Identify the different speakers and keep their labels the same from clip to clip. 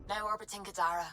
Speaker 1: Now orbiting Gadara.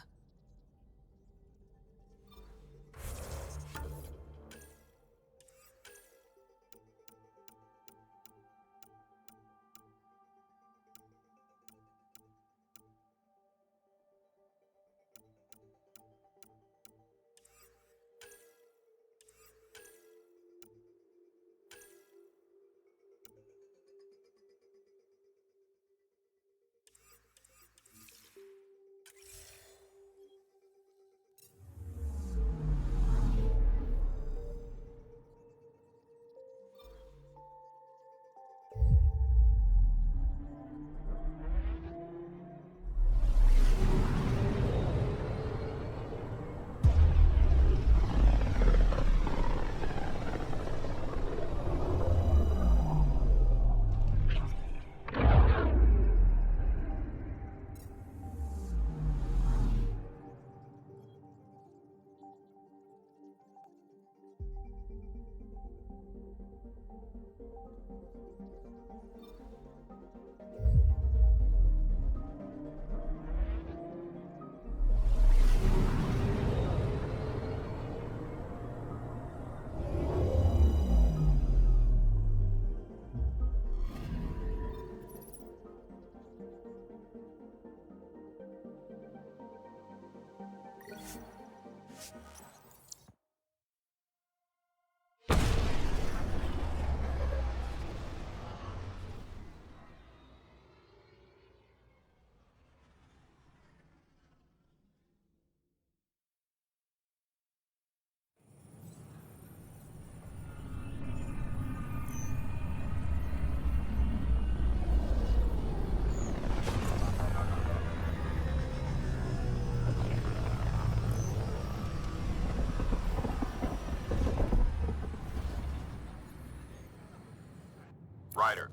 Speaker 2: Ryder,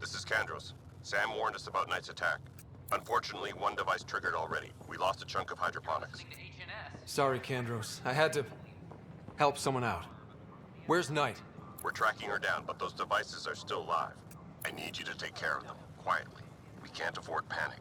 Speaker 2: this is Kandros. Sam warned us about Knight's attack. Unfortunately, one device triggered already. We lost a chunk of hydroponics.
Speaker 3: Sorry, Kandros. I had to help someone out. Where's Knight?
Speaker 2: We're tracking her down, but those devices are still live. I need you to take care of them, quietly. We can't afford panic.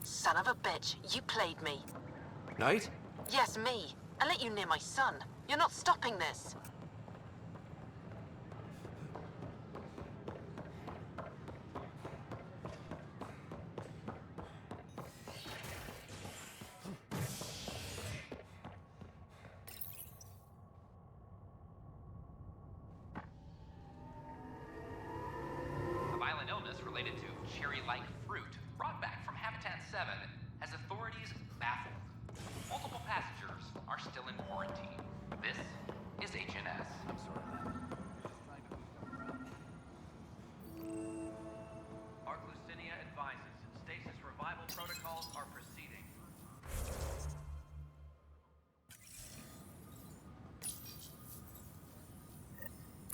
Speaker 1: Son of a bitch, you played me.
Speaker 3: Knight?
Speaker 1: Yes, me. I let you near my son. You're not stopping this.
Speaker 4: A violent illness related to cherry-like fruit brought back from Habitat 7 has authorities baffled. Multiple passengers are still in quarantine. This is HNS. I'm sorry.
Speaker 5: Arc Lucinia advises stasis revival protocols are proceeding.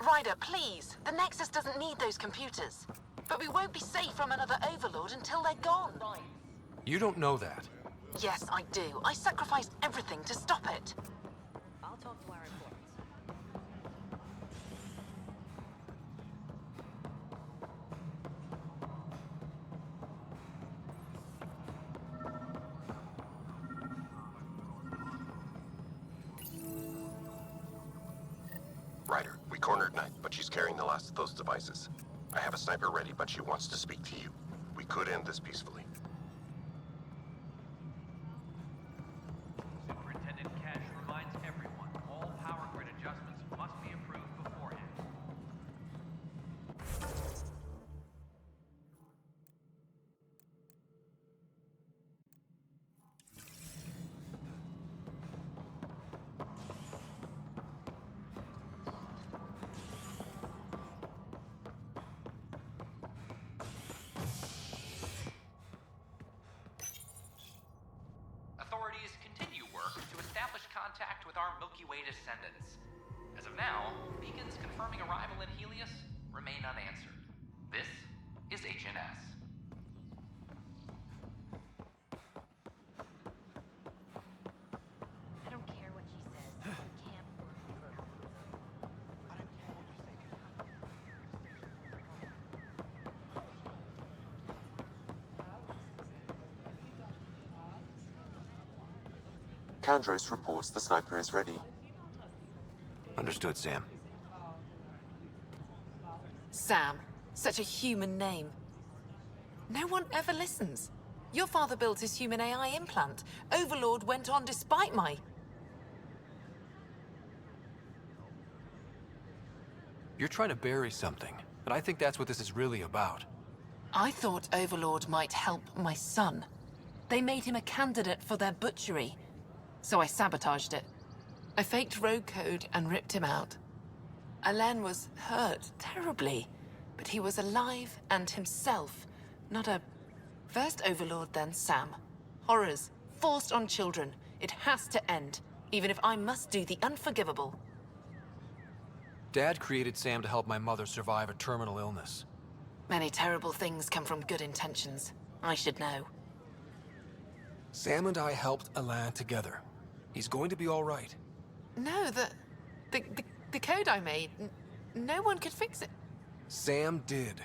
Speaker 1: Ryder, please. The Nexus doesn't need those computers. But we won't be safe from another Overlord until they're gone.
Speaker 3: You don't know that.
Speaker 1: Yes, I do. I sacrificed everything to stop it.
Speaker 6: I'll talk to our reports.
Speaker 2: Ryder, we cornered Knight, but she's carrying the last of those devices. I have a sniper ready, but she wants to speak to you. We could end this peacefully.
Speaker 5: Superintendent Cash reminds everyone all power grid adjustments must be approved beforehand.
Speaker 4: our Milky Way descendants. As of now, beacons confirming arrival in Helios remain unanswered. This is HNS.
Speaker 6: I don't care what she says. We can't work without her.
Speaker 7: Kandros reports the sniper is ready.
Speaker 3: Understood, Sam.
Speaker 1: Sam. Such a human name. No one ever listens. Your father built his human AI implant. Overlord went on despite my...
Speaker 3: You're trying to bury something, and I think that's what this is really about.
Speaker 1: I thought Overlord might help my son. They made him a candidate for their butchery. So I sabotaged it. I faked rogue code and ripped him out. Alain was hurt terribly, but he was alive and himself, not a... First Overlord, then Sam. Horrors, forced on children. It has to end, even if I must do the unforgivable.
Speaker 3: Dad created Sam to help my mother survive a terminal illness.
Speaker 1: Many terrible things come from good intentions. I should know.
Speaker 3: Sam and I helped Alain together. He's going to be all right.
Speaker 1: No, the code I made, no one could fix it.
Speaker 3: Sam did.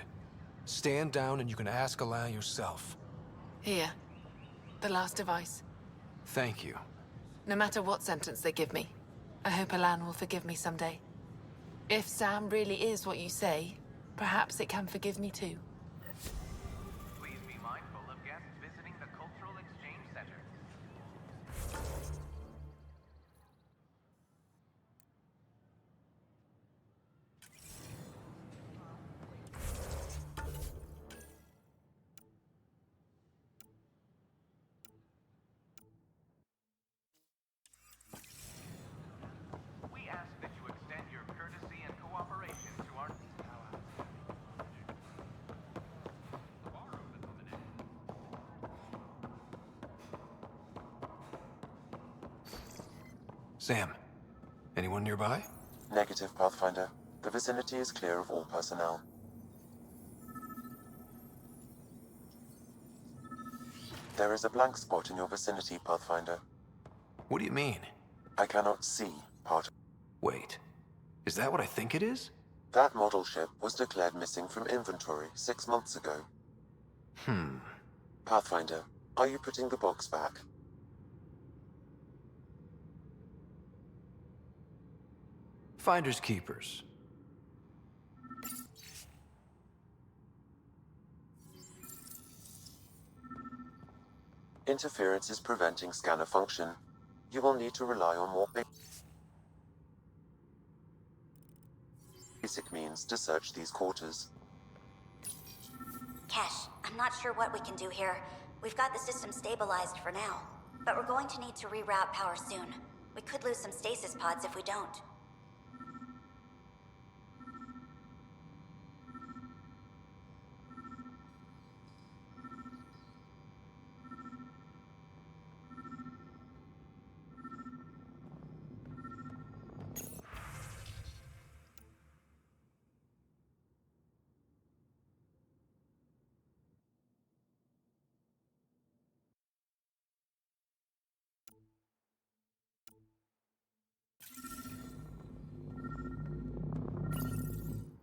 Speaker 3: Stand down and you can ask Alain yourself.
Speaker 1: Here, the last device.
Speaker 3: Thank you.
Speaker 1: No matter what sentence they give me, I hope Alain will forgive me someday. If Sam really is what you say, perhaps it can forgive me too.
Speaker 5: Please be mindful of guests visiting the Cultural Exchange Center. We ask that you extend your courtesy and cooperation to our...
Speaker 3: Sam, anyone nearby?
Speaker 7: Negative, Pathfinder. The vicinity is clear of all personnel. There is a blank spot in your vicinity, Pathfinder.
Speaker 3: What do you mean?
Speaker 7: I cannot see part of...
Speaker 3: Wait, is that what I think it is?
Speaker 7: That model ship was declared missing from inventory 6 months ago. Pathfinder, are you putting the box back?
Speaker 3: Finders keepers.
Speaker 7: Interference is preventing scanner function. You will need to rely on more basic means to search these quarters.
Speaker 8: Kesh, I'm not sure what we can do here. We've got the system stabilized for now, but we're going to need to reroute power soon. We could lose some stasis pods if we don't.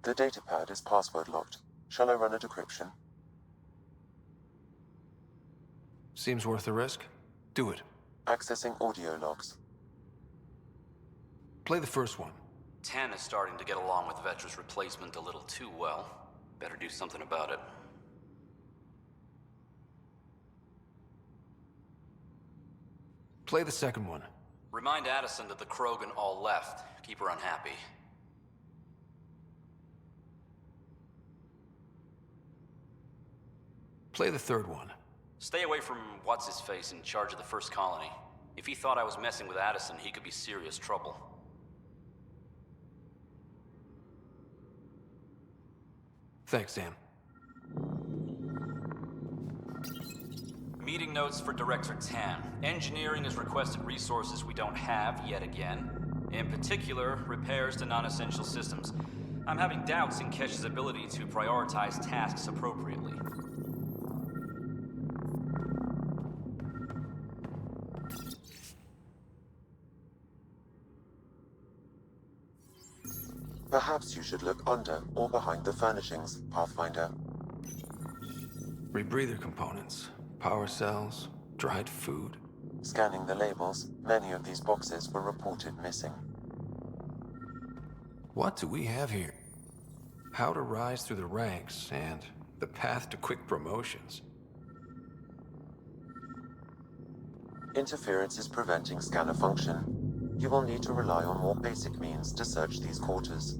Speaker 7: The datapad is password locked. Shall I run a decryption?
Speaker 3: Seems worth the risk. Do it.
Speaker 7: Accessing audio logs.
Speaker 3: Play the first one.
Speaker 9: 10 is starting to get along with Vetra's replacement a little too well. Better do something about it.
Speaker 3: Play the second one.
Speaker 9: Remind Addison that the Krogan all left. Keep her unhappy.
Speaker 3: Play the third one.
Speaker 9: Stay away from what's-his-face in charge of the first colony. If he thought I was messing with Addison, he could be serious trouble.
Speaker 3: Thanks, Sam.
Speaker 9: Meeting notes for Director Tan. Engineering has requested resources we don't have yet again. In particular, repairs to non-essential systems. I'm having doubts in Kesh's ability to prioritize tasks appropriately.
Speaker 7: Perhaps you should look under or behind the furnishings, Pathfinder.
Speaker 3: Rebreather components, power cells, dried food.
Speaker 7: Scanning the labels, many of these boxes were reported missing.
Speaker 3: What do we have here? How to rise through the ranks and the path to quick promotions.
Speaker 7: Interference is preventing scanner function. You will need to rely on more basic means to search these quarters.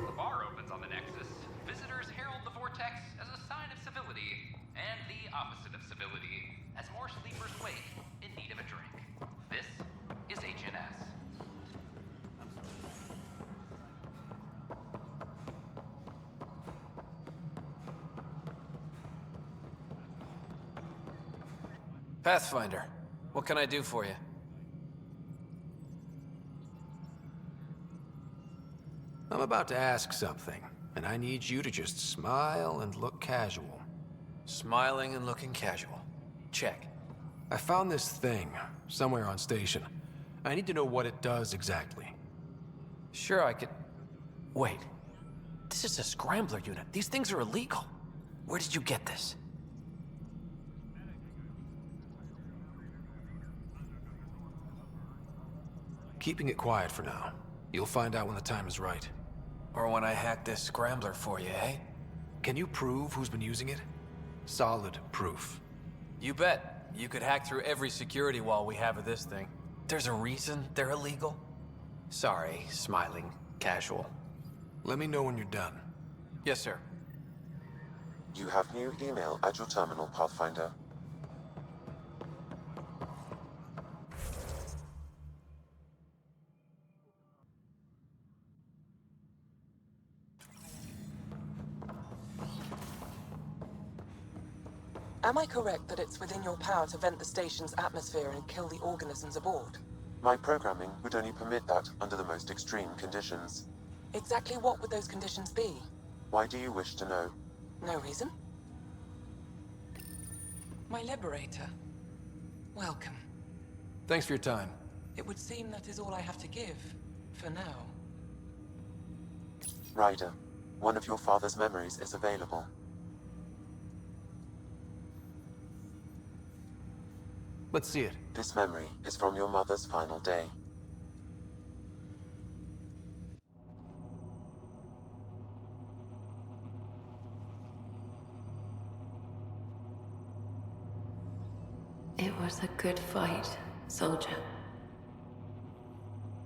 Speaker 4: The bar opens on the Nexus. Visitors herald the vortex as a sign of civility, and the opposite of civility, as more sleepers wake in need of a drink. This is HNS.
Speaker 3: Pathfinder, what can I do for you? I'm about to ask something, and I need you to just smile and look casual. Smiling and looking casual. Check. I found this thing somewhere on station. I need to know what it does exactly.
Speaker 10: Sure, I could... Wait. This is a scrambler unit. These things are illegal. Where did you get this?
Speaker 3: Keeping it quiet for now. You'll find out when the time is right.
Speaker 10: Or when I hack this scrambler for you, eh?
Speaker 3: Can you prove who's been using it? Solid proof.
Speaker 10: You bet. You could hack through every security wall we have of this thing. There's a reason they're illegal? Sorry, smiling, casual.
Speaker 3: Let me know when you're done.
Speaker 10: Yes, sir.
Speaker 7: You have new email at your terminal, Pathfinder.
Speaker 11: Am I correct that it's within your power to vent the station's atmosphere and kill the organisms aboard?
Speaker 7: My programming would only permit that under the most extreme conditions.
Speaker 11: Exactly what would those conditions be?
Speaker 7: Why do you wish to know?
Speaker 11: No reason? My liberator. Welcome.
Speaker 3: Thanks for your time.
Speaker 11: It would seem that is all I have to give, for now.
Speaker 7: Ryder, one of your father's memories is available.
Speaker 3: Let's see it.
Speaker 7: This memory is from your mother's final day.
Speaker 12: It was a good fight, soldier.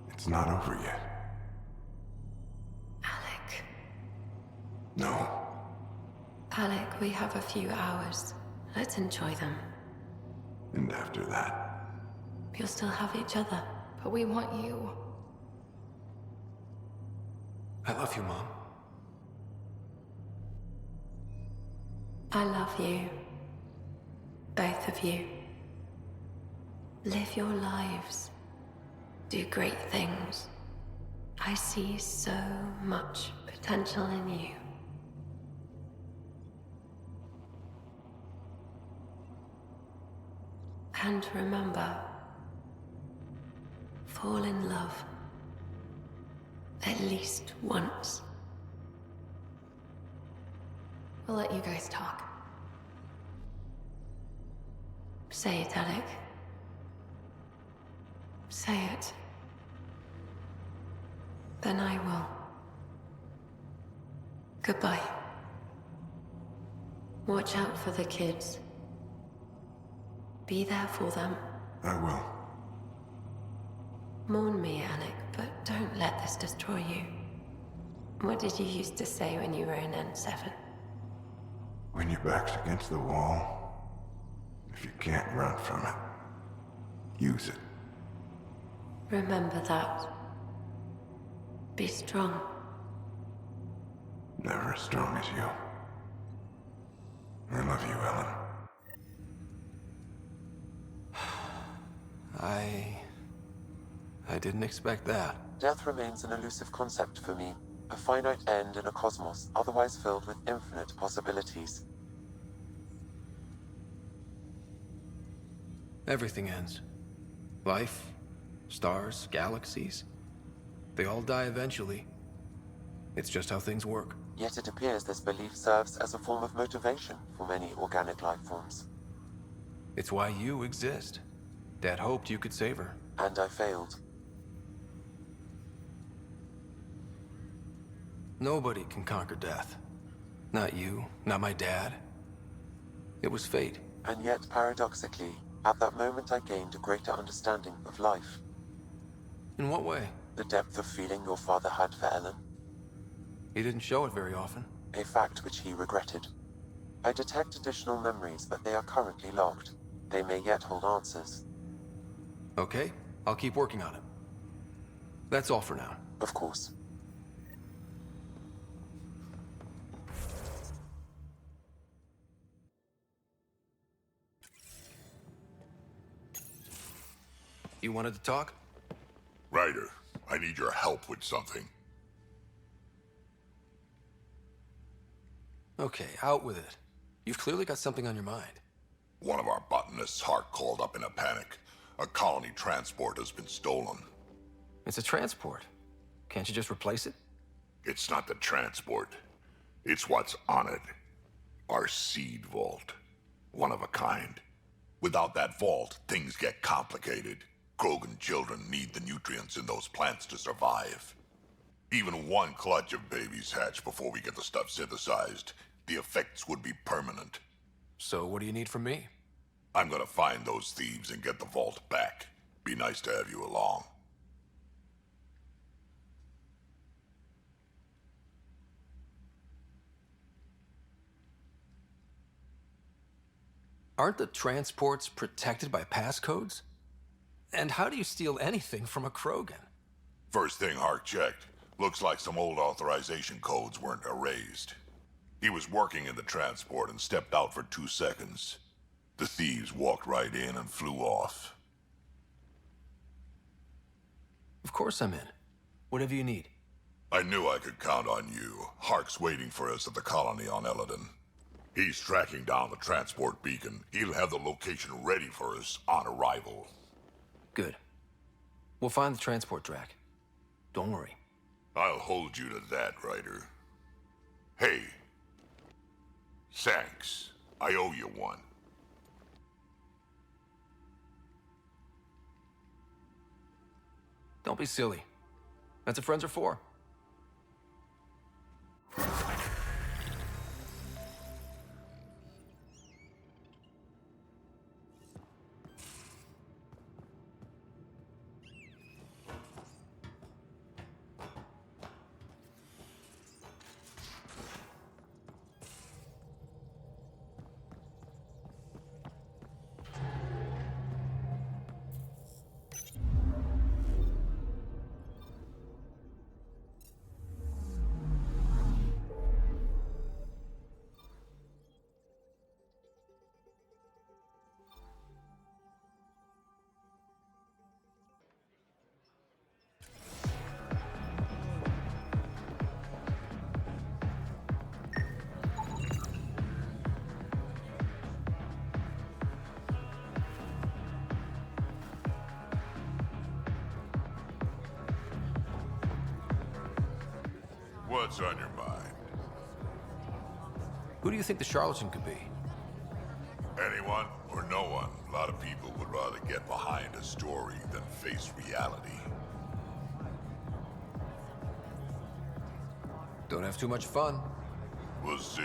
Speaker 13: It's not over yet.
Speaker 12: Alec.
Speaker 13: No.
Speaker 12: Alec, we have a few hours. Let's enjoy them.
Speaker 13: And after that?
Speaker 12: You'll still have each other, but we want you.
Speaker 3: I love you, Mom.
Speaker 12: I love you. Both of you. Live your lives. Do great things. I see so much potential in you. And remember, fall in love. At least once.
Speaker 1: I'll let you guys talk.
Speaker 12: Say it, Alec. Say it. Then I will. Goodbye. Watch out for the kids. Be there for them.
Speaker 13: I will.
Speaker 12: Mourn me, Alec, but don't let this destroy you. What did you used to say when you were in N7?
Speaker 13: When your back's against the wall, if you can't run from it, use it.
Speaker 12: Remember that. Be strong.
Speaker 13: Never as strong as you. I love you, Ellen.
Speaker 3: I didn't expect that.
Speaker 7: Death remains an elusive concept for me. A finite end in a cosmos otherwise filled with infinite possibilities.
Speaker 3: Everything ends. Life, stars, galaxies. They all die eventually. It's just how things work.
Speaker 7: Yet it appears this belief serves as a form of motivation for many organic life forms.
Speaker 3: It's why you exist. Dad hoped you could save her.
Speaker 7: And I failed.
Speaker 3: Nobody can conquer death. Not you, not my dad. It was fate.
Speaker 7: And yet, paradoxically, at that moment I gained a greater understanding of life.
Speaker 3: In what way?
Speaker 7: The depth of feeling your father had for Ellen.
Speaker 3: He didn't show it very often.
Speaker 7: A fact which he regretted. I detect additional memories, but they are currently logged. They may yet hold answers.
Speaker 3: Okay, I'll keep working on it. That's all for now.
Speaker 7: Of course.
Speaker 3: You wanted to talk?
Speaker 14: Ryder, I need your help with something.
Speaker 3: Okay, out with it. You've clearly got something on your mind.
Speaker 14: One of our botanists, Hart, called up in a panic. A colony transport has been stolen.
Speaker 3: It's a transport. Can't you just replace it?
Speaker 14: It's not the transport. It's what's on it. Our seed vault. One of a kind. Without that vault, things get complicated. Krogan children need the nutrients in those plants to survive. Even one clutch of babies hatch before we get the stuff synthesized. The effects would be permanent.
Speaker 3: So what do you need from me?
Speaker 14: I'm gonna find those thieves and get the vault back. Be nice to have you along.
Speaker 3: Aren't the transports protected by passcodes? And how do you steal anything from a Krogan?
Speaker 14: First thing Hart checked. Looks like some old authorization codes weren't erased. He was working in the transport and stepped out for 2 seconds. The thieves walked right in and flew off.
Speaker 3: Of course I'm in. Whatever you need.
Speaker 14: I knew I could count on you. Hark's waiting for us at the colony on Eladon. He's tracking down the transport beacon. He'll have the location ready for us on arrival.
Speaker 3: Good. We'll find the transport track. Don't worry.
Speaker 14: I'll hold you to that, Ryder. Hey. Thanks. I owe you one.
Speaker 3: Don't be silly. That's what friends are for.
Speaker 14: What's on your mind?
Speaker 3: Who do you think the charlatan could be?
Speaker 14: Anyone or no one? A lot of people would rather get behind a story than face reality.
Speaker 3: Don't have too much fun.
Speaker 14: We'll see.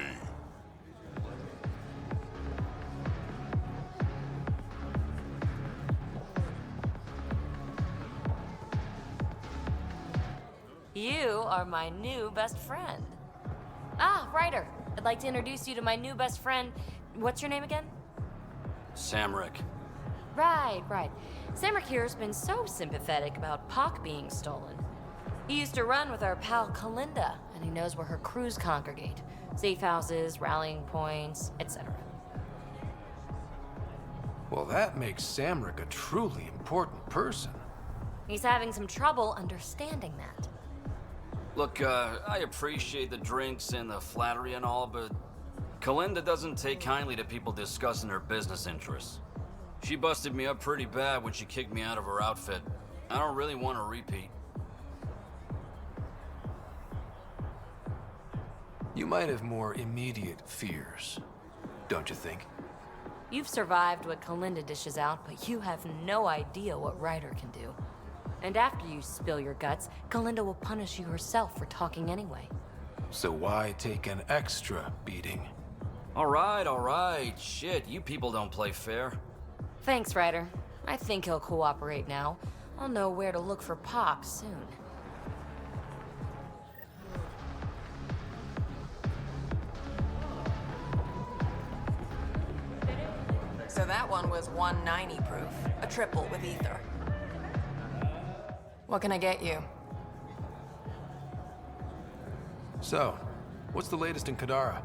Speaker 6: You are my new best friend. Ah, Ryder. I'd like to introduce you to my new best friend. What's your name again?
Speaker 9: Samrick.
Speaker 6: Right. Samrick here's been so sympathetic about Pock being stolen. He used to run with our pal Kalinda, and he knows where her crews congregate. Safe houses, rallying points, etc.
Speaker 3: Well, that makes Samrick a truly important person.
Speaker 6: He's having some trouble understanding that.
Speaker 9: Look, I appreciate the drinks and the flattery and all, but Kalinda doesn't take kindly to people discussing her business interests. She busted me up pretty bad when she kicked me out of her outfit. I don't really want to repeat.
Speaker 3: You might have more immediate fears, don't you think?
Speaker 6: You've survived what Kalinda dishes out, but you have no idea what Ryder can do. And after you spill your guts, Kalinda will punish you herself for talking anyway.
Speaker 3: So why take an extra beating?
Speaker 9: All right. Shit, you people don't play fair.
Speaker 6: Thanks, Ryder. I think he'll cooperate now. I'll know where to look for Pock soon.
Speaker 11: So that one was 190 proof. A triple with ether. What can I get you?
Speaker 3: So, what's the latest in Kadara?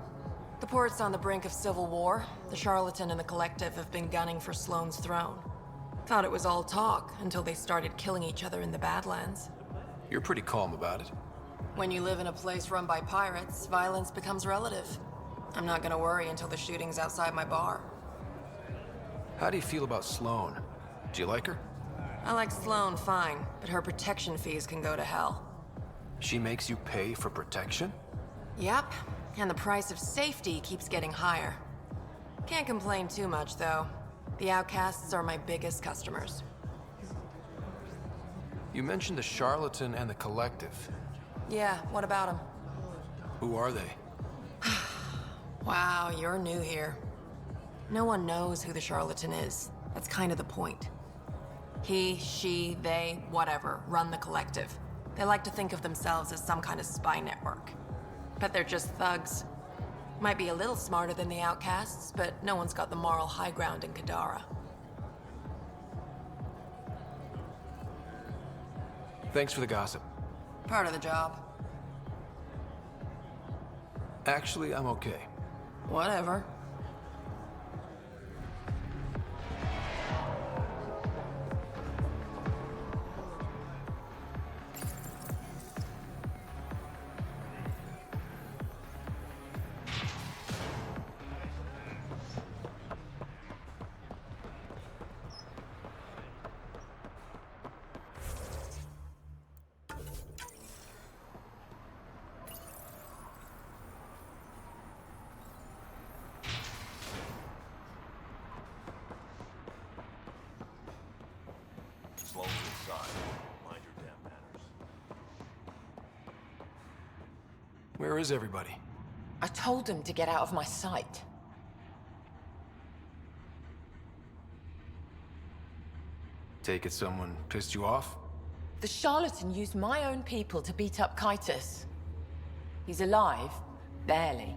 Speaker 11: The port's on the brink of civil war. The Charlatan and the Collective have been gunning for Sloane's throne. Thought it was all talk until they started killing each other in the Badlands.
Speaker 3: You're pretty calm about it.
Speaker 11: When you live in a place run by pirates, violence becomes relative. I'm not gonna worry until the shooting's outside my bar.
Speaker 3: How do you feel about Sloane? Do you like her?
Speaker 11: I like Sloane fine, but her protection fees can go to hell.
Speaker 3: She makes you pay for protection?
Speaker 11: Yep, and the price of safety keeps getting higher. Can't complain too much, though. The outcasts are my biggest customers.
Speaker 3: You mentioned the Charlatan and the Collective.
Speaker 11: Yeah, what about them?
Speaker 3: Who are they?
Speaker 11: Wow, you're new here. No one knows who the Charlatan is. That's kind of the point. He, she, they, whatever, run the Collective. They like to think of themselves as some kind of spy network. But they're just thugs. Might be a little smarter than the outcasts, but no one's got the moral high ground in Kadara.
Speaker 3: Thanks for the gossip.
Speaker 11: Part of the job.
Speaker 3: Actually, I'm okay.
Speaker 11: Whatever.
Speaker 14: Sloane's inside. Mind your damn manners.
Speaker 3: Where is everybody?
Speaker 11: I told them to get out of my sight.
Speaker 3: Take it someone pissed you off?
Speaker 11: The Charlatan used my own people to beat up Kitus. He's alive, barely.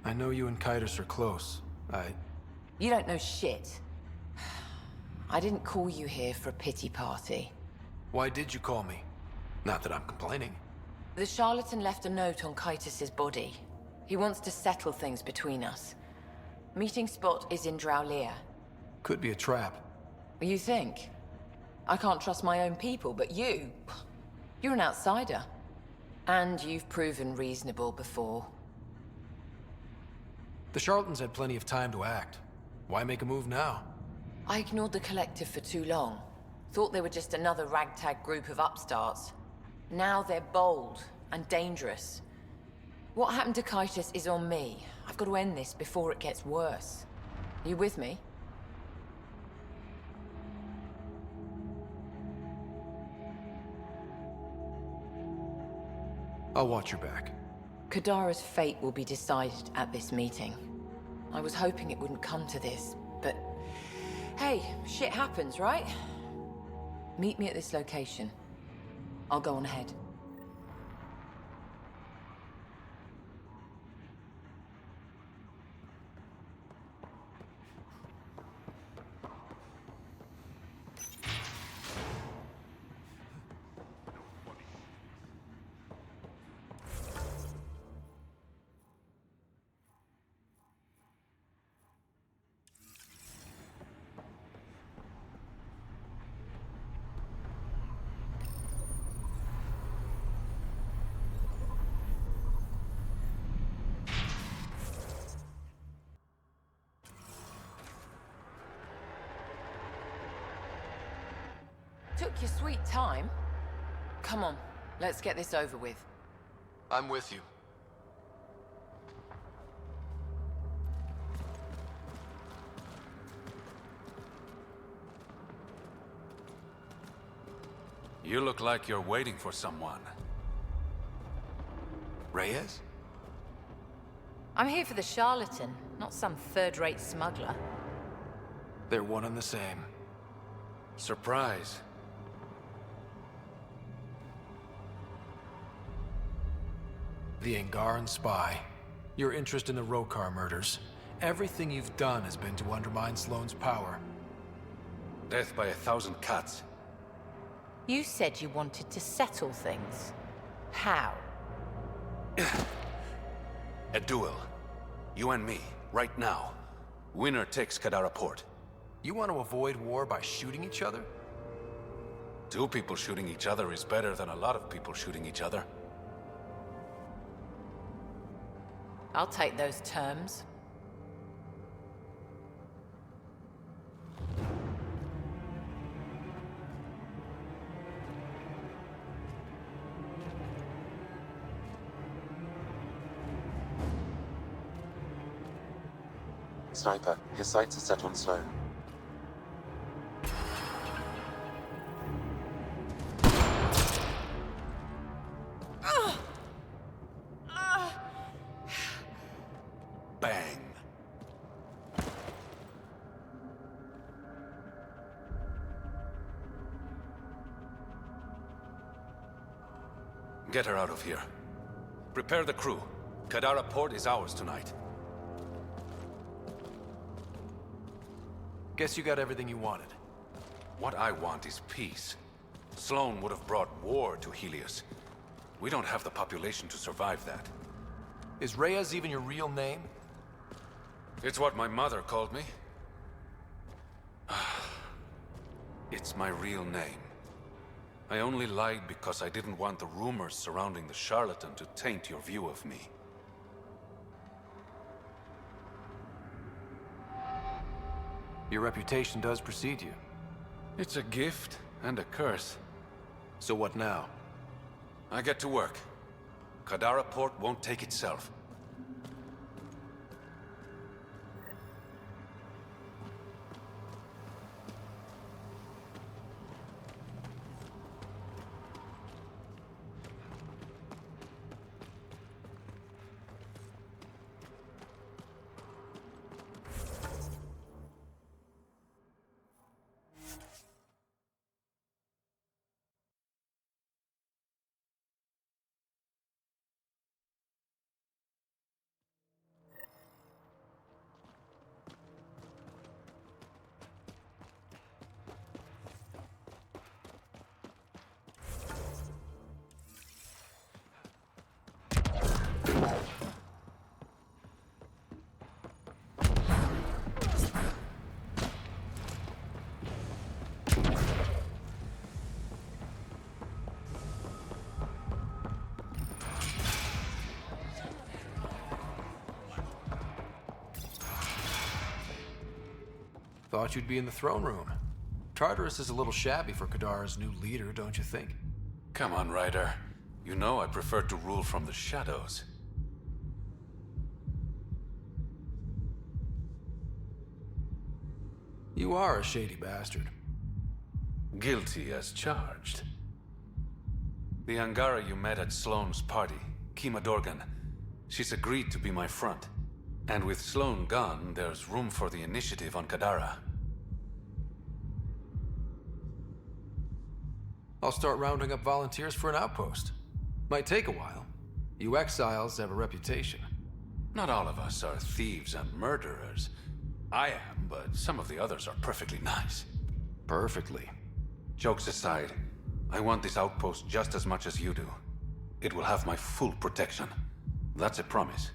Speaker 3: I know you and Kitus are close.
Speaker 11: You don't know shit. I didn't call you here for a pity party.
Speaker 3: Why did you call me? Not that I'm complaining.
Speaker 11: The Charlatan left a note on Kitus's body. He wants to settle things between us. Meeting spot is in Drowlear.
Speaker 3: Could be a trap.
Speaker 11: You think? I can't trust my own people, but you're an outsider. And you've proven reasonable before.
Speaker 3: The Charlatans had plenty of time to act. Why make a move now?
Speaker 11: I ignored the Collective for too long.
Speaker 15: Thought they were just another ragtag group of upstarts. Now they're bold and dangerous. What happened to Kaitis is on me. I've got to end this before it gets worse. Are you with me?
Speaker 3: I'll watch your back.
Speaker 15: Kadara's fate will be decided at this meeting. I was hoping it wouldn't come to this, but... Hey, shit happens, right? Meet me at this location. I'll go on ahead. Took your sweet time. Come on, let's get this over with.
Speaker 3: I'm with you.
Speaker 16: You look like you're waiting for someone.
Speaker 3: Reyes?
Speaker 6: I'm here for the charlatan, not some third-rate smuggler.
Speaker 3: They're one and the same.
Speaker 16: Surprise.
Speaker 3: The Angaran spy. Your interest in the Rokar murders. Everything you've done has been to undermine Sloane's power.
Speaker 16: Death by 1,000 cuts.
Speaker 6: You said you wanted to settle things. How?
Speaker 16: A duel. You and me, right now. Winner takes Kadara Port.
Speaker 3: You want to avoid war by shooting each other?
Speaker 16: 2 people shooting each other is better than a lot of people shooting each other.
Speaker 6: I'll take those terms.
Speaker 7: Sniper, his sights are set on Sloan.
Speaker 16: Bang. Get her out of here. Prepare the crew. Kadara Port is ours tonight.
Speaker 3: Guess you got everything you wanted.
Speaker 16: What I want is peace. Sloane would have brought war to Helios. We don't have the population to survive that.
Speaker 3: Is Reyes even your real name?
Speaker 16: It's what my mother called me. It's my real name. I only lied because I didn't want the rumors surrounding the charlatan to taint your view of me.
Speaker 3: Your reputation does precede you.
Speaker 16: It's a gift and a curse.
Speaker 3: So what now?
Speaker 16: I get to work. Kadara Port won't take itself.
Speaker 3: Thought you'd be in the throne room. Tartarus is a little shabby for Kadara's new leader, don't you think?
Speaker 16: Come on, Ryder. You know I prefer to rule from the shadows.
Speaker 3: You are a shady bastard.
Speaker 16: Guilty as charged. The Angara you met at Sloane's party, Kima Dorgan, she's agreed to be my front. And with Sloane gone, there's room for the initiative on Kadara.
Speaker 3: I'll start rounding up volunteers for an outpost. Might take a while. You exiles have a reputation.
Speaker 16: Not all of us are thieves and murderers. I am, but some of the others are perfectly nice.
Speaker 3: Perfectly.
Speaker 16: Jokes aside, I want this outpost just as much as you do. It will have my full protection. That's a promise.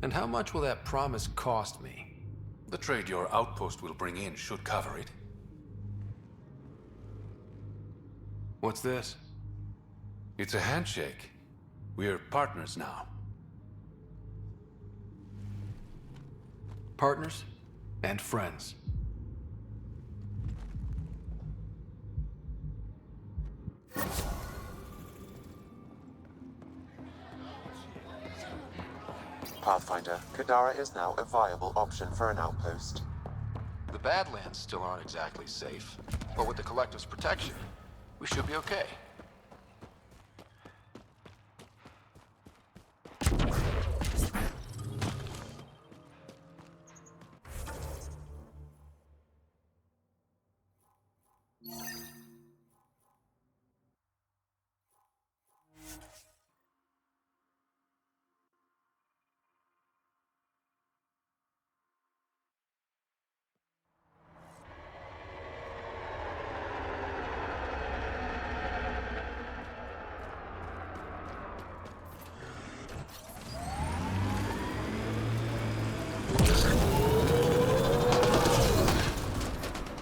Speaker 3: And how much will that promise cost me?
Speaker 16: The trade your outpost will bring in should cover it.
Speaker 3: What's this?
Speaker 16: It's a handshake. We're partners now.
Speaker 3: Partners and friends.
Speaker 7: Pathfinder, Kadara is now a viable option for an outpost.
Speaker 3: The Badlands still aren't exactly safe, but with the Collective's protection, we should be okay.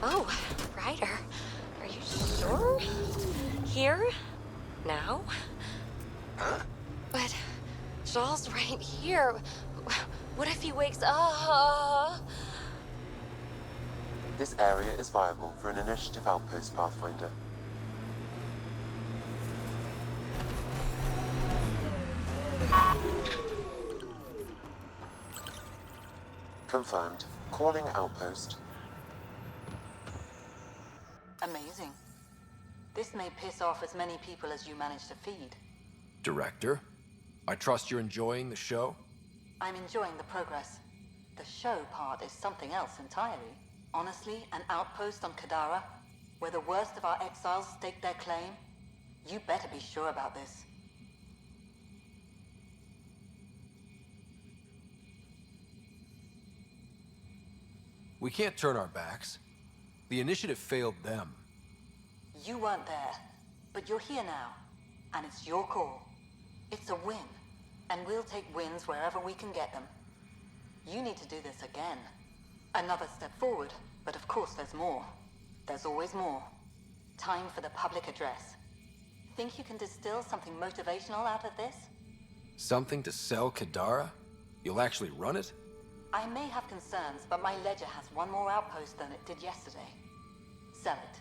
Speaker 6: Oh, Ryder. Are you sure? Here? Now?
Speaker 3: Huh?
Speaker 6: But Joel's right here. What if he wakes up?
Speaker 7: This area is viable for an initiative outpost, Pathfinder. Confirmed. Calling outpost.
Speaker 17: Amazing. This may piss off as many people as you manage to feed.
Speaker 3: Director, I trust you're enjoying the show?
Speaker 17: I'm enjoying the progress. The show part is something else entirely. Honestly, an outpost on Kadara, where the worst of our exiles stake their claim, you better be sure about this.
Speaker 3: We can't turn our backs. The initiative failed them.
Speaker 17: You weren't there, but you're here now, and it's your call. It's a win, and we'll take wins wherever we can get them. You need to do this again. Another step forward, but of course there's more. There's always more. Time for the public address. Think you can distill something motivational out of this?
Speaker 3: Something to sell Kadara? You'll actually run it?
Speaker 17: I may have concerns, but my ledger has one more outpost than it did yesterday. Sell it.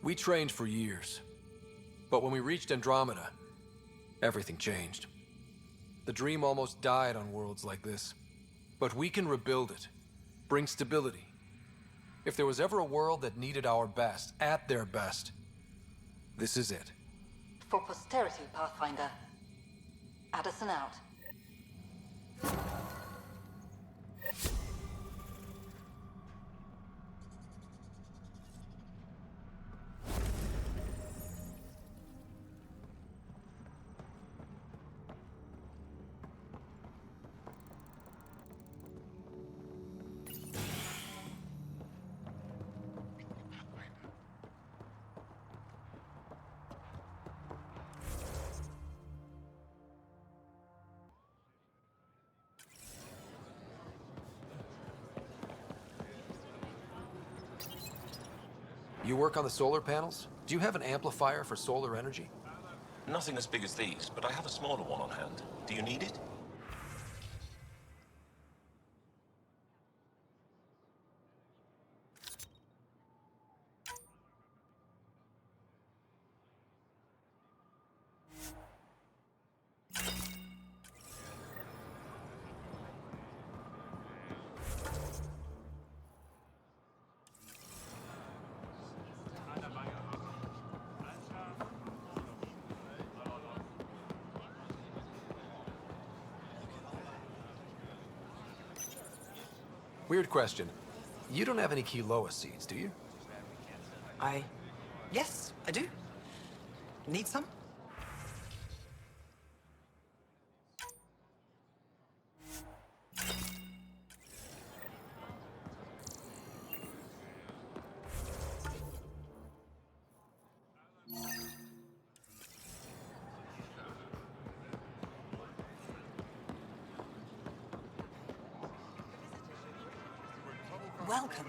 Speaker 3: We trained for years. But when we reached Andromeda, everything changed. The dream almost died on worlds like this. But we can rebuild it, bring stability. If there was ever a world that needed our best, at their best, this is it.
Speaker 17: For posterity, Pathfinder. Addison out.
Speaker 3: You work on the solar panels? Do you have an amplifier for solar energy?
Speaker 18: Nothing as big as these, but I have a smaller one on hand. Do you need it?
Speaker 3: Weird question. You don't have any Kiloa seeds, do you?
Speaker 19: Yes, I do. Need some? Welcome.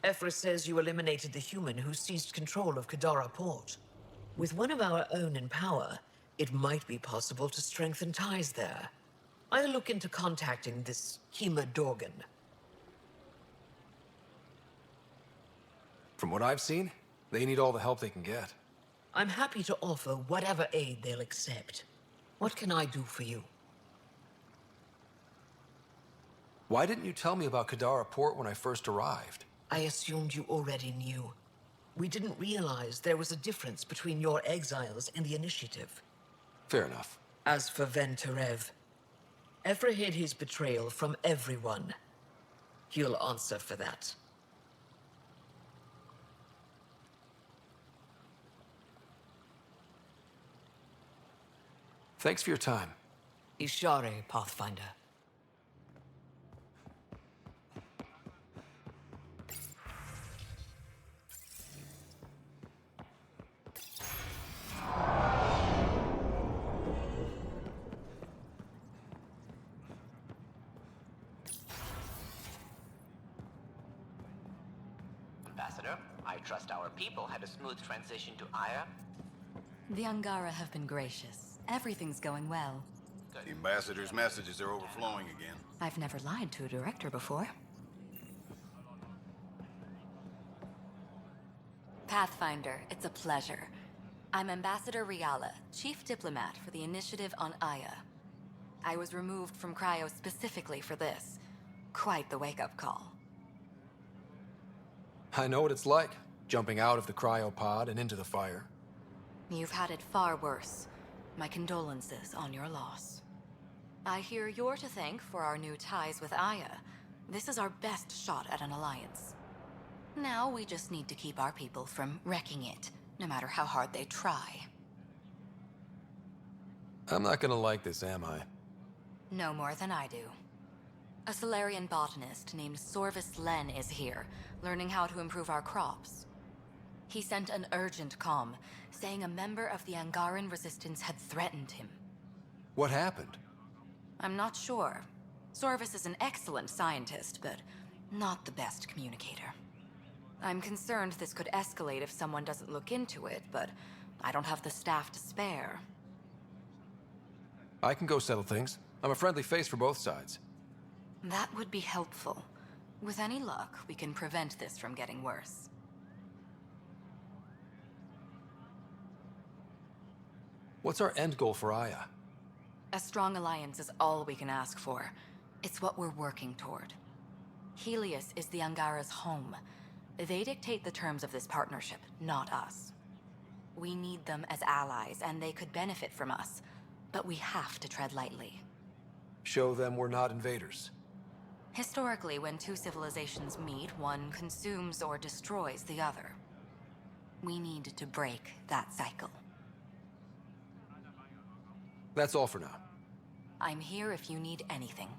Speaker 20: Ephra says you eliminated the human who seized control of Kadara Port. With one of our own in power, it might be possible to strengthen ties there. I'll look into contacting this Kima Dorgan.
Speaker 3: From what I've seen, they need all the help they can get.
Speaker 20: I'm happy to offer whatever aid they'll accept. What can I do for you?
Speaker 3: Why didn't you tell me about Kadara Port when I first arrived?
Speaker 20: I assumed you already knew. We didn't realize there was a difference between your exiles and the Initiative.
Speaker 3: Fair enough.
Speaker 20: As for Venturev, Ephra hid his betrayal from everyone. He'll answer for that.
Speaker 3: Thanks for your time.
Speaker 20: Ishare, Pathfinder.
Speaker 21: Ambassador, I trust our people had a smooth transition to Aya.
Speaker 22: The Angara have been gracious. Everything's going well.
Speaker 23: The Ambassador's messages are overflowing again.
Speaker 22: I've never lied to a director before. Pathfinder, it's a pleasure. I'm Ambassador Riala, Chief Diplomat for the Initiative on Aya. I was removed from Cryo specifically for this. Quite the wake-up call.
Speaker 3: I know what it's like, jumping out of the cryopod and into the fire.
Speaker 22: You've had it far worse. My condolences on your loss. I hear you're to thank for our new ties with Aya. This is our best shot at an alliance. Now we just need to keep our people from wrecking it, no matter how hard they try.
Speaker 3: I'm not gonna like this, am I?
Speaker 22: No more than I do. A Solarian botanist named Sorvis Len is here, learning how to improve our crops. He sent an urgent comm, saying a member of the Angaran resistance had threatened him.
Speaker 3: What happened?
Speaker 22: I'm not sure. Sorvis is an excellent scientist, but not the best communicator. I'm concerned this could escalate if someone doesn't look into it, but I don't have the staff to spare.
Speaker 3: I can go settle things. I'm a friendly face for both sides.
Speaker 22: That would be helpful. With any luck, we can prevent this from getting worse.
Speaker 3: What's our end goal for Aya?
Speaker 22: A strong alliance is all we can ask for. It's what we're working toward. Helios is the Angara's home. They dictate the terms of this partnership, not us. We need them as allies, and they could benefit from us. But we have to tread lightly.
Speaker 3: Show them we're not invaders.
Speaker 22: Historically, when two civilizations meet, one consumes or destroys the other. We need to break that cycle.
Speaker 3: That's all for now.
Speaker 22: I'm here if you need anything.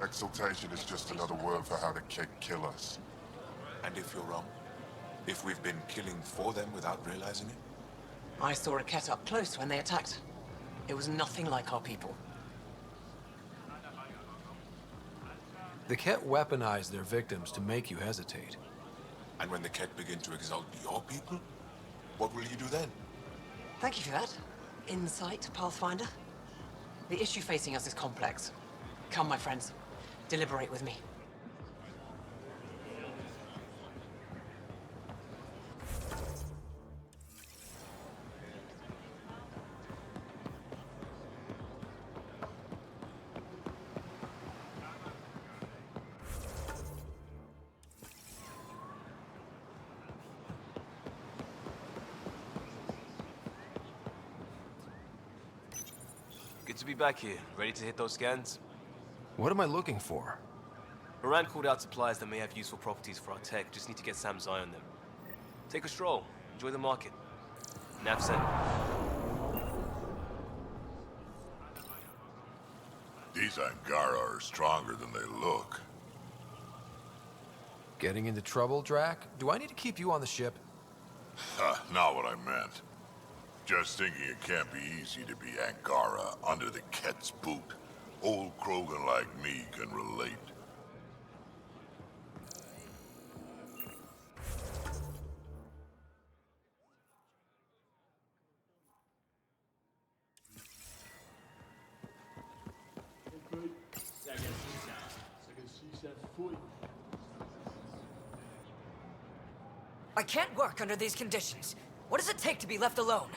Speaker 13: Exaltation is just another word for how the Keg kill us.
Speaker 7: And if you're wrong? If we've been killing for them without realizing it?
Speaker 20: I saw a Ket up close when they attacked. It was nothing like our people.
Speaker 3: The Ket weaponize their victims to make you hesitate.
Speaker 7: And when the Ket begin to exalt your people, what will you do then?
Speaker 20: Thank you for that. Insight, Pathfinder. The issue facing us is complex. Come, my friends. Deliberate with me.
Speaker 2: Good to be back here. Ready to hit those scans?
Speaker 3: What am I looking for?
Speaker 2: Moran called out supplies that may have useful properties for our tech. Just need to get Sam's eye on them. Take a stroll. Enjoy the market. Nav sent.
Speaker 14: These Angara are stronger than they look.
Speaker 3: Getting into trouble, Drac? Do I need to keep you on the ship?
Speaker 14: Not what I meant. Just thinking it can't be easy to be Angara under the Ket's boot. Old Krogan like me can relate.
Speaker 20: I can't work under these conditions. What does it take to be left alone?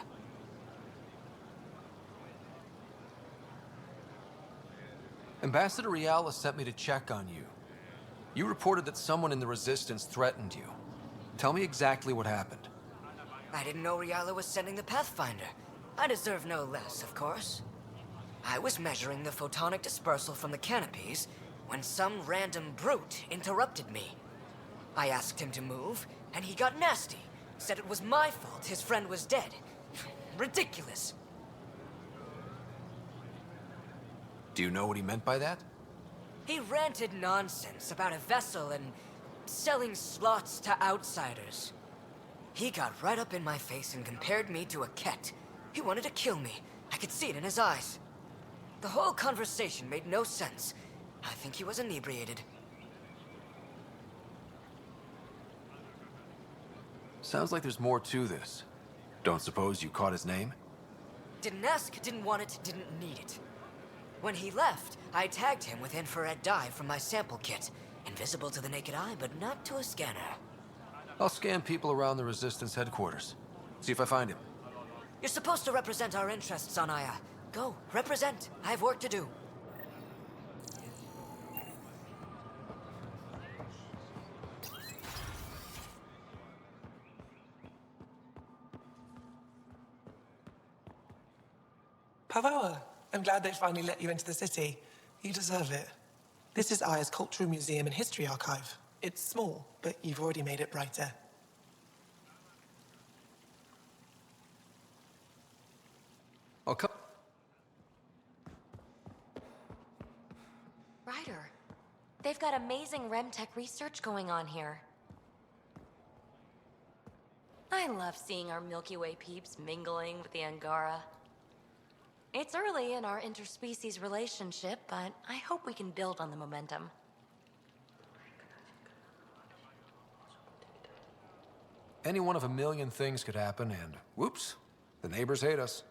Speaker 3: Ambassador Riala sent me to check on you. You reported that someone in the Resistance threatened you. Tell me exactly what happened.
Speaker 20: I didn't know Riala was sending the Pathfinder. I deserve no less, of course. I was measuring the photonic dispersal from the canopies when some random brute interrupted me. I asked him to move, and he got nasty. Said it was my fault his friend was dead. Ridiculous.
Speaker 3: Do you know what he meant by that?
Speaker 20: He ranted nonsense about a vessel and selling slots to outsiders. He got right up in my face and compared me to a Ket. He wanted to kill me. I could see it in his eyes. The whole conversation made no sense. I think he was inebriated.
Speaker 3: Sounds like there's more to this. Don't suppose you caught his name?
Speaker 20: Didn't ask, didn't want it, didn't need it. When he left, I tagged him with infrared dye from my sample kit. Invisible to the naked eye, but not to a scanner.
Speaker 3: I'll scan people around the Resistance headquarters. See if I find him.
Speaker 20: You're supposed to represent our interests on Aya. Go, represent. I have work to do.
Speaker 5: Pavawa, I'm glad they finally let you into the city. You deserve it. This is Aya's Cultural Museum and History Archive. It's small, but you've already made it brighter.
Speaker 3: I'll come.
Speaker 6: Ryder, they've got amazing Remtech research going on here. I love seeing our Milky Way peeps mingling with the Angara.
Speaker 22: It's early in our interspecies relationship, but I hope we can build on the momentum.
Speaker 3: Any one of a million things could happen, and whoops, the neighbors hate us.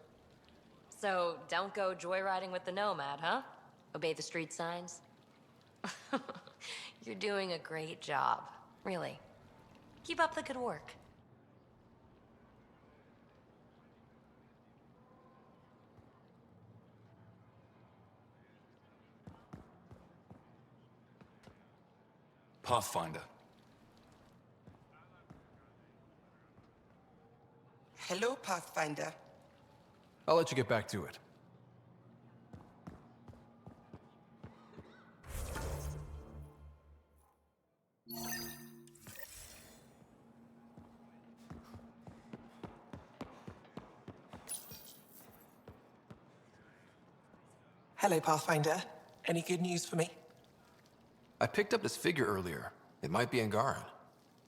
Speaker 22: So, don't go joyriding with the Nomad, huh? Obey the street signs? You're doing a great job. Really. Keep up the good work.
Speaker 16: Pathfinder.
Speaker 5: Hello, Pathfinder.
Speaker 3: I'll let you get back to it.
Speaker 5: Hello, Pathfinder. Any good news for me?
Speaker 3: I picked up this figure earlier. It might be Angaran.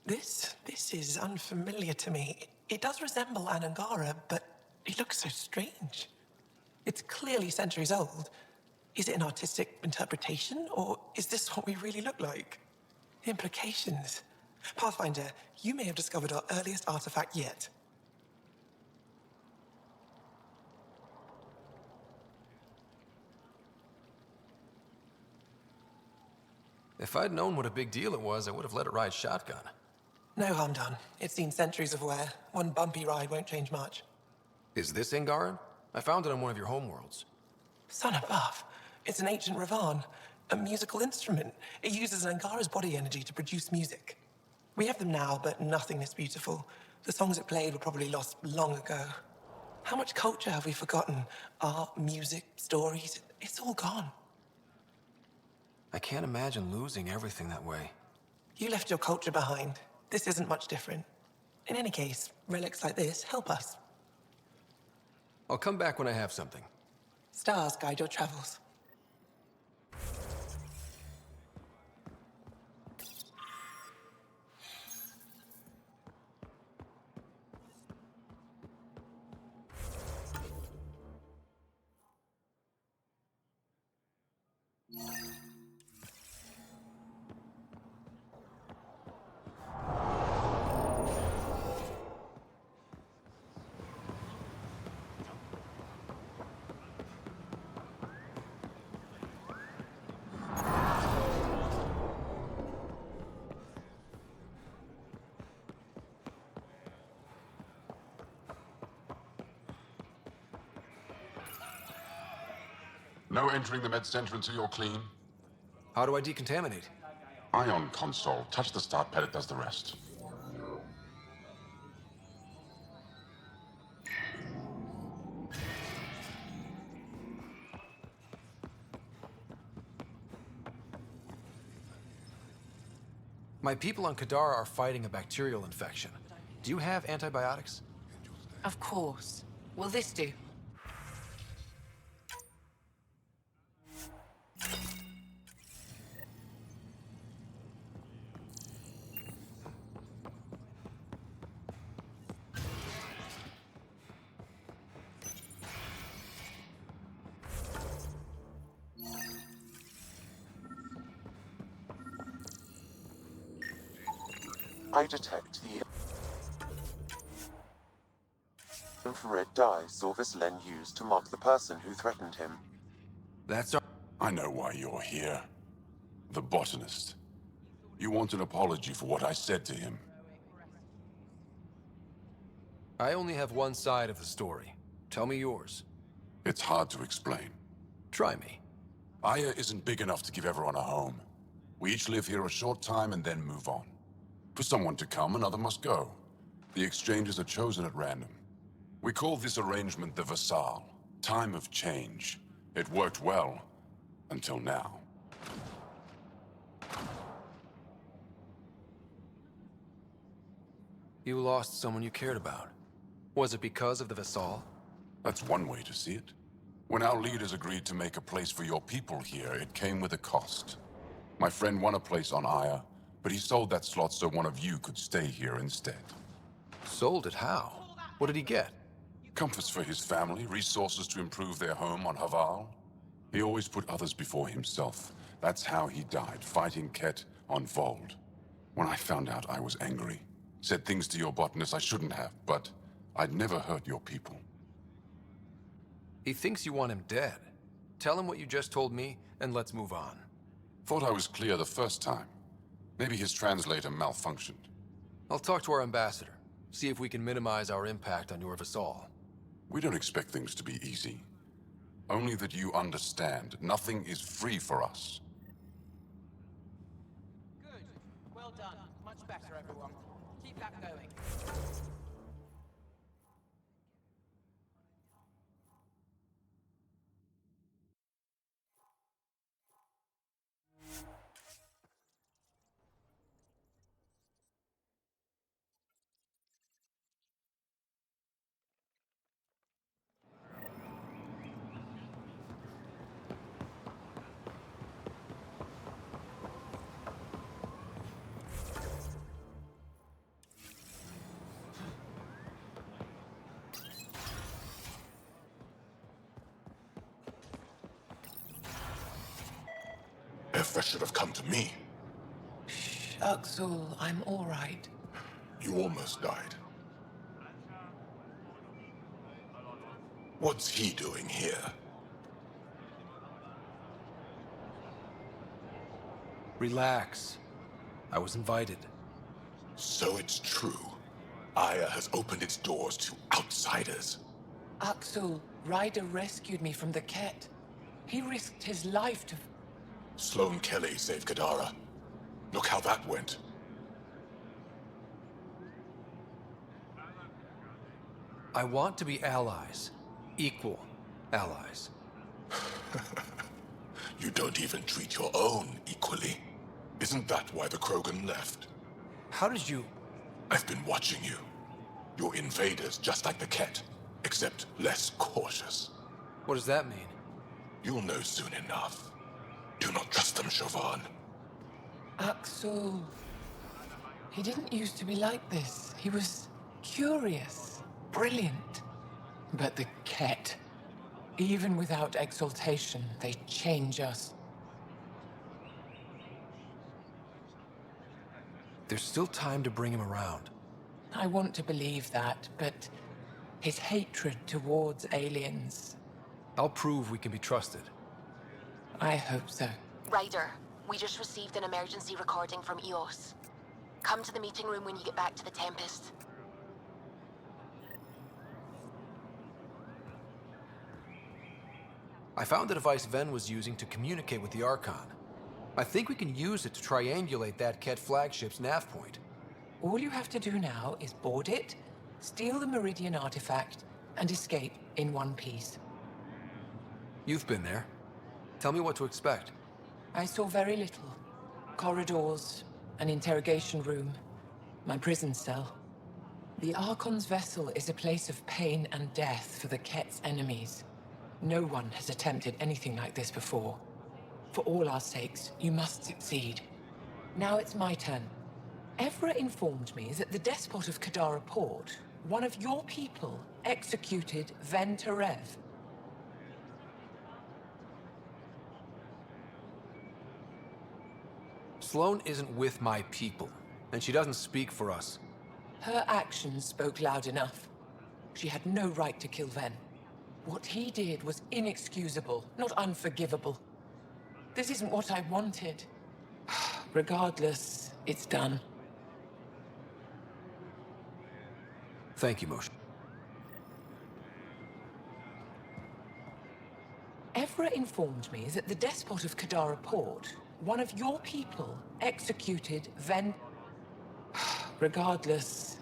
Speaker 5: This is unfamiliar to me. It does resemble an Angara, but it looks so strange. It's clearly centuries old. Is it an artistic interpretation, or is this what we really look like? The implications. Pathfinder, you may have discovered our earliest artifact yet.
Speaker 3: If I'd known what a big deal it was, I would have let it ride shotgun.
Speaker 5: No harm done. It's seen centuries of wear. One bumpy ride won't change much.
Speaker 3: Is this Angaran? I found it on one of your homeworlds.
Speaker 5: Son above. It's an ancient Ravan, a musical instrument. It uses Angara's body energy to produce music. We have them now, but nothing this beautiful. The songs it played were probably lost long ago. How much culture have we forgotten? Art, music, stories, it's all gone.
Speaker 3: I can't imagine losing everything that way.
Speaker 5: You left your culture behind. This isn't much different. In any case, relics like this help us.
Speaker 3: I'll come back when I have something.
Speaker 5: Stars guide your travels.
Speaker 4: No entering the med center until you're clean.
Speaker 3: How do I decontaminate?
Speaker 4: Ion console. Touch the start pad, it does the rest.
Speaker 3: My people on Kadara are fighting a bacterial infection. Do you have antibiotics?
Speaker 11: Of course. Will this do?
Speaker 7: I detect the infrared dye Sorvis Len used to mark the person who threatened him.
Speaker 3: That's our...
Speaker 4: I know why you're here. The botanist. You want an apology for what I said to him.
Speaker 3: I only have one side of the story. Tell me yours.
Speaker 4: It's hard to explain.
Speaker 3: Try me.
Speaker 4: Aya isn't big enough to give everyone a home. We each live here a short time and then move on. For someone to come, another must go. The exchanges are chosen at random. We call this arrangement the Vassal. Time of change. It worked well. Until now.
Speaker 3: You lost someone you cared about. Was it because of the Vassal?
Speaker 4: That's one way to see it. When our leaders agreed to make a place for your people here, it came with a cost. My friend won a place on Aya, but he sold that slot so one of you could stay here instead.
Speaker 3: Sold it how? What did he get?
Speaker 4: Comforts for his family, resources to improve their home on Haval. He always put others before himself. That's how he died, fighting Ket on Vold. When I found out, I was angry. Said things to your botanist I shouldn't have, but I'd never hurt your people.
Speaker 3: He thinks you want him dead. Tell him what you just told me, and let's move on.
Speaker 4: Thought I was clear the first time. Maybe his translator malfunctioned.
Speaker 3: I'll talk to our ambassador. See if we can minimize our impact on your Vassal.
Speaker 4: We don't expect things to be easy. Only that you understand, nothing is free for us.
Speaker 1: Good. Well done. Much better, everyone. Keep that going.
Speaker 14: Efra should have come to me.
Speaker 5: Axel, I'm all right.
Speaker 14: You almost died. What's he doing here?
Speaker 3: Relax. I was invited.
Speaker 14: So it's true. Aya has opened its doors to outsiders.
Speaker 5: Axel, Ryder rescued me from the Ket. He risked his life to...
Speaker 14: Sloane Kelly saved Kadara. Look how that went.
Speaker 3: I want to be allies. Equal allies.
Speaker 14: You don't even treat your own equally. Isn't that why the Krogan left?
Speaker 3: How did you...
Speaker 14: I've been watching you. You're invaders just like the Ket, except less cautious.
Speaker 3: What does that mean?
Speaker 14: You'll know soon enough. Do not trust them, Chauvin.
Speaker 5: Axel... He didn't used to be like this. He was curious, brilliant. But the Ket, even without exaltation, they change us.
Speaker 3: There's still time to bring him around.
Speaker 5: I want to believe that, but his hatred towards aliens...
Speaker 3: I'll prove we can be trusted.
Speaker 5: I hope so.
Speaker 8: Ryder, we just received an emergency recording from EOS. Come to the meeting room when you get back to the Tempest.
Speaker 3: I found the device Ven was using to communicate with the Archon. I think we can use it to triangulate that Ket flagship's nav point.
Speaker 5: All you have to do now is board it, steal the Meridian artifact, and escape in one piece.
Speaker 3: You've been there. Tell me what to expect.
Speaker 5: I saw very little. Corridors, an interrogation room, my prison cell. The Archon's vessel is a place of pain and death for the Ket's enemies. No one has attempted anything like this before. For all our sakes, you must succeed. Now it's my turn. Evra informed me that the despot of Kadara Port, one of your people, executed Ven Terev.
Speaker 3: Sloane isn't with my people, and she doesn't speak for us.
Speaker 5: Her actions spoke loud enough. She had no right to kill Ven. What he did was inexcusable, not unforgivable. This isn't what I wanted. Regardless, it's done.
Speaker 3: Thank you, Moshe.
Speaker 5: Evra informed me that the despot of Kadara Port, one of your people, executed Ven... Regardless...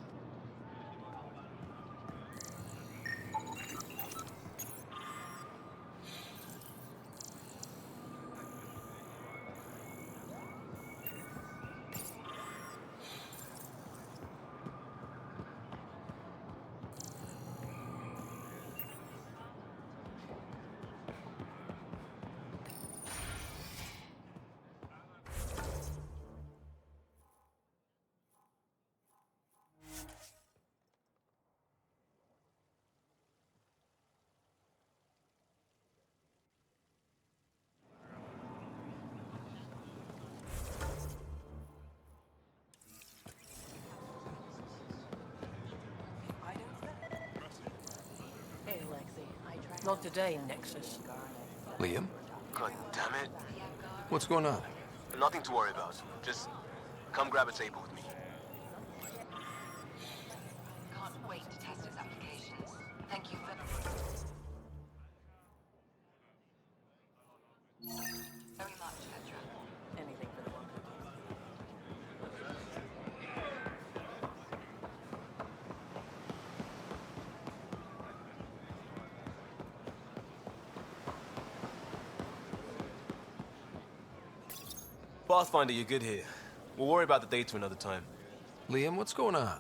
Speaker 9: Not today, Nexus.
Speaker 3: Liam?
Speaker 2: God damn it.
Speaker 3: What's going on?
Speaker 2: Nothing to worry about. Just come grab a table with me.
Speaker 15: Can't wait to test his applications. Thank you very much, Petra.
Speaker 9: Anything for the one.
Speaker 2: Pathfinder, you're good here. We'll worry about the data another time.
Speaker 3: Liam, what's going on?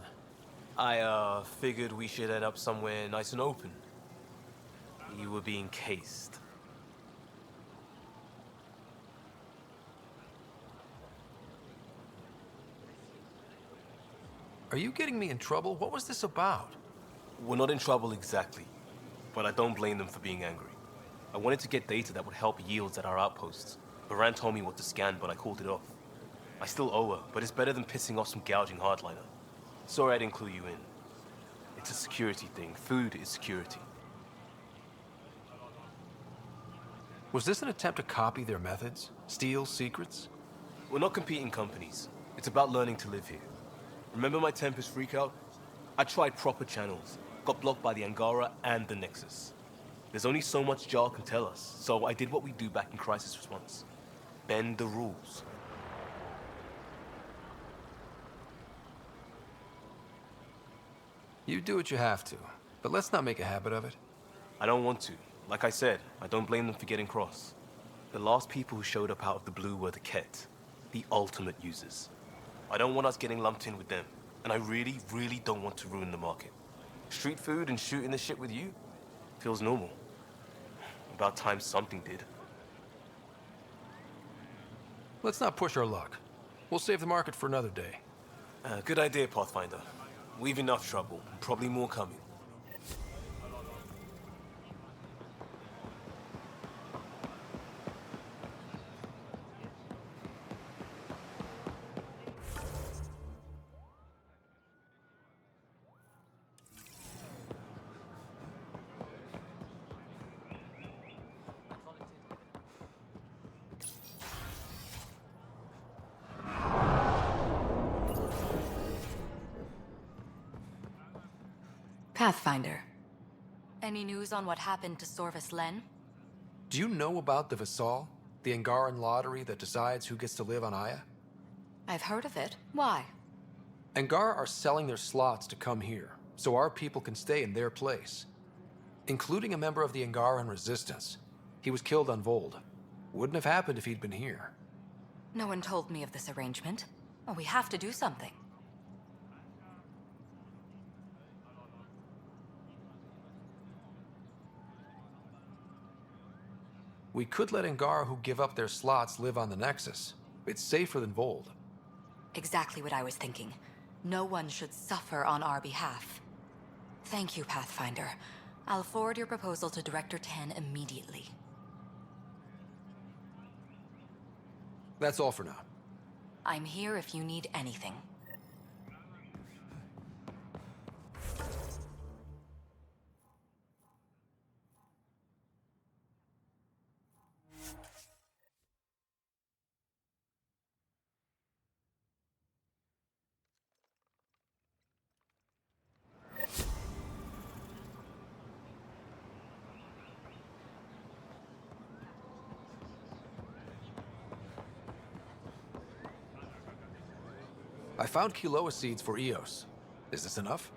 Speaker 2: I, figured we should head up somewhere nice and open. You were being cased.
Speaker 3: Are you getting me in trouble? What was this about?
Speaker 2: We're not in trouble exactly, but I don't blame them for being angry. I wanted to get data that would help yields at our outposts. Baran told me what to scan, but I called it off. I still owe her, but it's better than pissing off some gouging hardliner. Sorry I didn't clue you in. It's a security thing. Food is security.
Speaker 3: Was this an attempt to copy their methods? Steal secrets?
Speaker 2: We're not competing companies. It's about learning to live here. Remember my Tempest freakout? I tried proper channels. Got blocked by the Angara and the Nexus. There's only so much Jarl can tell us, so I did what we do back in crisis response. Bend the rules.
Speaker 3: You do what you have to, but let's not make a habit of it.
Speaker 2: I don't want to. Like I said, I don't blame them for getting cross. The last people who showed up out of the blue were the Ket, the ultimate users. I don't want us getting lumped in with them, and I really, really don't want to ruin the market. Street food and shooting the shit with you feels normal. About time something did.
Speaker 3: Let's not push our luck. We'll save the market for another day.
Speaker 2: Good idea, Pathfinder. We've enough trouble, probably more coming.
Speaker 22: Pathfinder. Any news on what happened to Sorvis Len?
Speaker 3: Do you know about the Vassal? The Angaran lottery that decides who gets to live on Aya?
Speaker 22: I've heard of it. Why?
Speaker 3: Angara are selling their slots to come here, so our people can stay in their place. Including a member of the Angaran resistance. He was killed on Vold. Wouldn't have happened if he'd been here.
Speaker 22: No one told me of this arrangement. Well, we have to do something.
Speaker 3: We could let Angara who give up their slots live on the Nexus. It's safer than Vold.
Speaker 22: Exactly what I was thinking. No one should suffer on our behalf. Thank you, Pathfinder. I'll forward your proposal to Director 10 immediately.
Speaker 3: That's all for now.
Speaker 22: I'm here if you need anything.
Speaker 3: I found Kiloa seeds for Eos. Is this enough?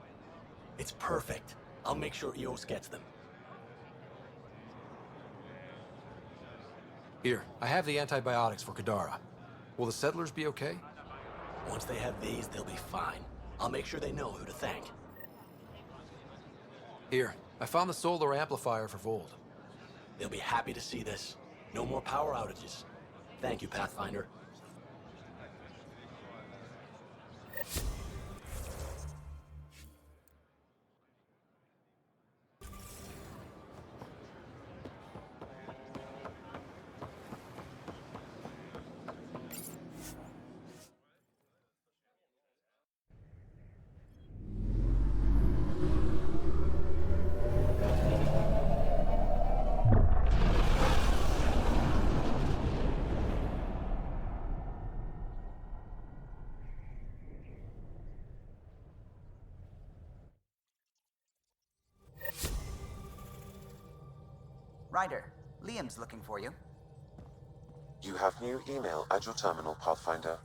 Speaker 10: It's perfect. I'll make sure Eos gets them.
Speaker 3: Here, I have the antibiotics for Kadara. Will the settlers be okay?
Speaker 10: Once they have these, they'll be fine. I'll make sure they know who to thank.
Speaker 3: Here, I found the solar amplifier for Vold.
Speaker 10: They'll be happy to see this. No more power outages. Thank you, Pathfinder.
Speaker 12: Ryder, Liam's looking for you.
Speaker 7: You have new email at your terminal, Pathfinder.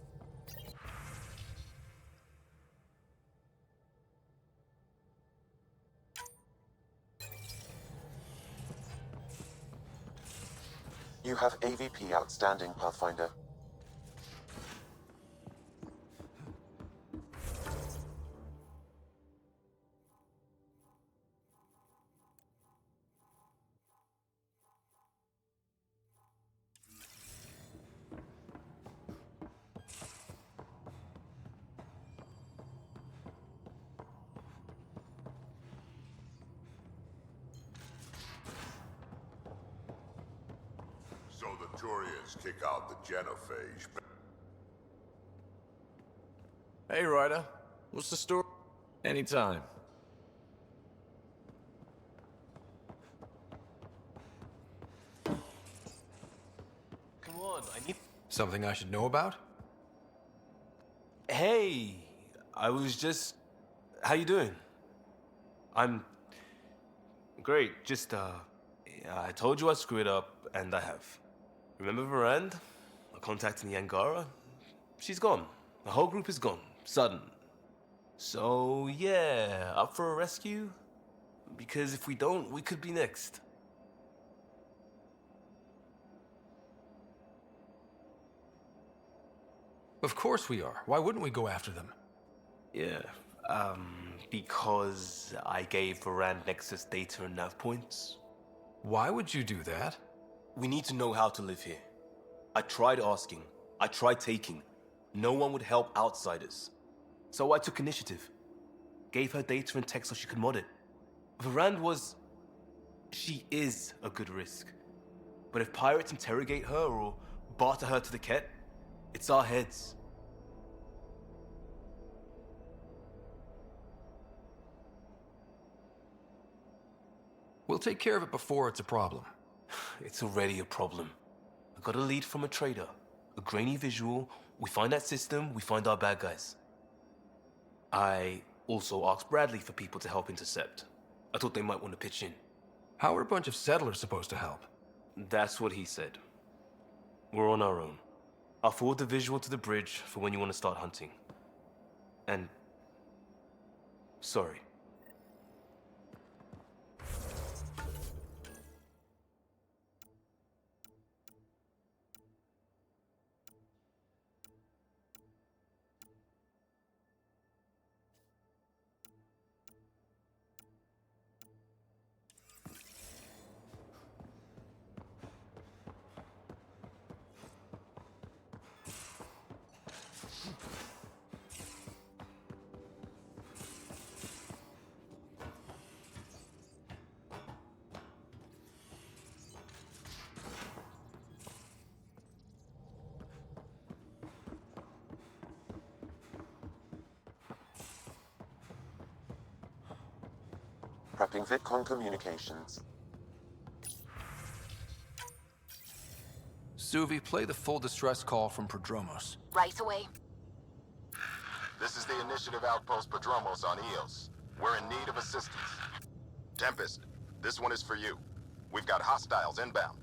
Speaker 7: You have AVP outstanding, Pathfinder.
Speaker 14: So the Turians kick out the genophage.
Speaker 17: Hey, Ryder. What's the story? Anytime.
Speaker 2: Come on, I need...
Speaker 3: Something I should know about?
Speaker 2: Hey, I was just... How you doing? I'm... Great, just, yeah, I told you I'd screw it up, and I have. Remember Varand? I contacted the Angara? She's gone. The whole group is gone. Sudden. So, yeah, up for a rescue? Because if we don't, we could be next.
Speaker 3: Of course we are. Why wouldn't we go after them?
Speaker 2: Yeah, because I gave Varand Nexus data and nav points.
Speaker 3: Why would you do that?
Speaker 2: We need to know how to live here. I tried asking. I tried taking. No one would help outsiders. So I took initiative. Gave her data and tech so she could mod it. Varand was... She is a good risk. But if pirates interrogate her or barter her to the Ket, it's our heads.
Speaker 3: We'll take care of it before it's a problem.
Speaker 2: It's already a problem. I got a lead from a trader. A grainy visual. We find that system, we find our bad guys. I also asked Bradley for people to help intercept. I thought they might want to pitch in.
Speaker 3: How are a bunch of settlers supposed to help?
Speaker 2: That's what he said. We're on our own. I'll forward the visual to the bridge for when you want to start hunting. And... sorry.
Speaker 7: Prepping VidCon communications.
Speaker 3: Suvi, play the full distress call from Prodromos.
Speaker 8: Right away.
Speaker 23: This is the Initiative Outpost Padromos on Eos. We're in need of assistance. Tempest, this one is for you. We've got hostiles inbound.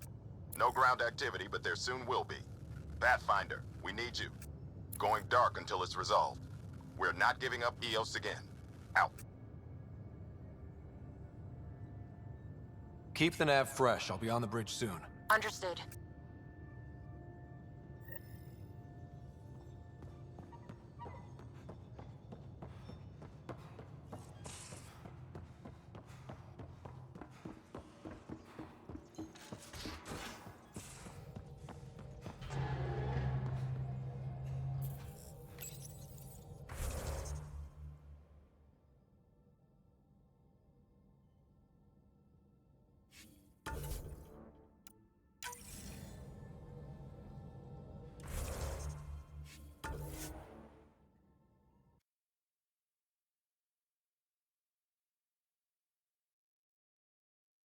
Speaker 23: No ground activity, but there soon will be. Pathfinder, we need you. Going dark until it's resolved. We're not giving up Eos again. Out.
Speaker 3: Keep the nav fresh. I'll be on the bridge soon.
Speaker 8: Understood.